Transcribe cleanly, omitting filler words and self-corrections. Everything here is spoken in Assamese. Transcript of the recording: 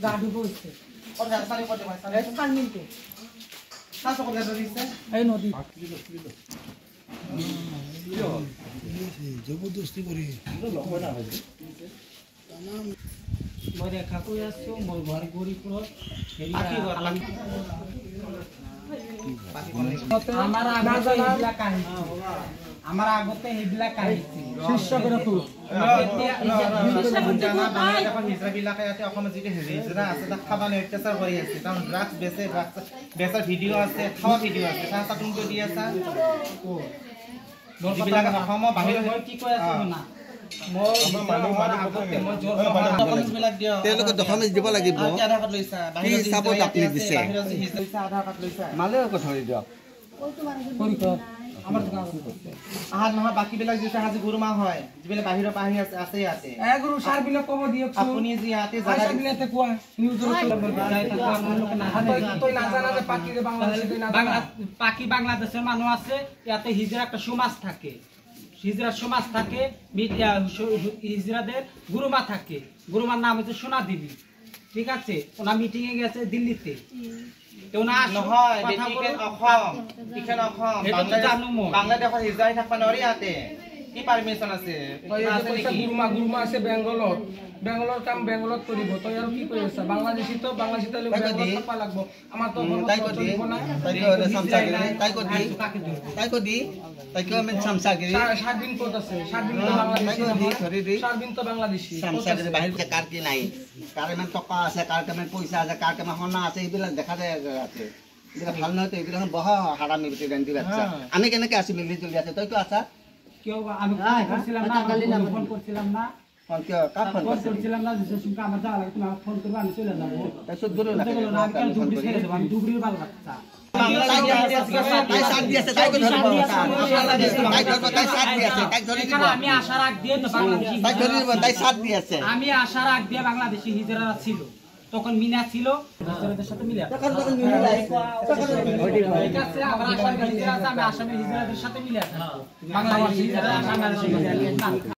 गाड़ी बोलते और ज्यादा सारी पड़ते हैं सारे खान मिलते साथ को ज्यादा दिसते है नदी जबरदस्ती करी मरे खाको यासो मोर घर गोरी पुरो बाकी घर আমার আগতে এইবিলা কাহিনী আমার আগতে এইবিলা কাহিনী শীর্ষক রাখো জানা বাংলা এখন হিজরা বিলাকে আছে অসমত যে হিজরা আছে তা খাবা নে অত্যাচার কৰি আছে কাৰণ ড্ৰাগস বেচাৰ ভিডিও আছে খাওয়া ভিডিও আছে তা তুমি কৈ দি আছা বিলাকে অসম বাহিৰ কি কৈ আছে না ডকুমেণ্ট দিব লাগিব বাকী বিলাক যে আজি গুৰুমা হয় যিবিলাক বাহিৰৰ পাহি আছে ইয়াতে গুৰু সাৰ বিলাক কব দিয়ক আপুনি যে ইয়াতে জাগা বিলাতে কোৱা নিউজৰ পাকি বাংলাদেশের মানুষ আছে ইয়াতে হিজরা একটা সমাজ থাকে হিজরা সমাজ থাকে হিজরাদের গুরুমা থাকে গুরুমার নাম হচ্ছে সোনা দেবী ঠিক আছে ওনা মিটিং এ গেছে দিল্লিতে তো না নহয় বাংলাদেশত হিজরাই থাকবা নৰি ইয়াতে কি পাৰমিশন আছে গুৰুমা আছে বেঙ্গলৰ কাম বেঙ্গলত কৰিব তই আৰু কি কৰি আছা বাংলাদেশী তো বাংলাদেশী তো বেঙ্গলত থাকবা লাগব আমাৰ তো তাই কো দি তাই কো আমি সামসাগিরি 7 দিন কত আছে 7 দিন বাংলাদেশী ধরি দি 7 দিন তো বাংলাদেশী সামসাগিরি বাহির কার কি নাই কার মান টকা আছে কার কামে পয়সা আছে কার কামে সোনা আছে এইবিলাক দেখা যায় আছে এইবিলাক ভাল নহয় তো এইবিলাক বহা হারামি বিটি গান্ডি বাচ্চা আমি কেনেকে আসি মিলি চলি আছে তই তো আছা কেউ আমি করছিলাম না ফোন করছিলাম না ফোন কে কার ফোন করছিলাম না যে সুকা আমার যা লাগে তুমি ফোন করবে আমি চলে যাব তাই সব দূরে না আমি কাল দুবরি ছেড়ে দেব আমি দুবরির বাল বাচ্চা আমি আশা রাখ দিয়ে আমি আশা রাখ দিয়ে বাংলাদেশি হিজড়ারা ছিল তখন মিনা ছিল হিজড়াদের সাথে মিলে আমি আসামের হিজড়াদের সাথে মিলে বাংলাদেশি হিজড়া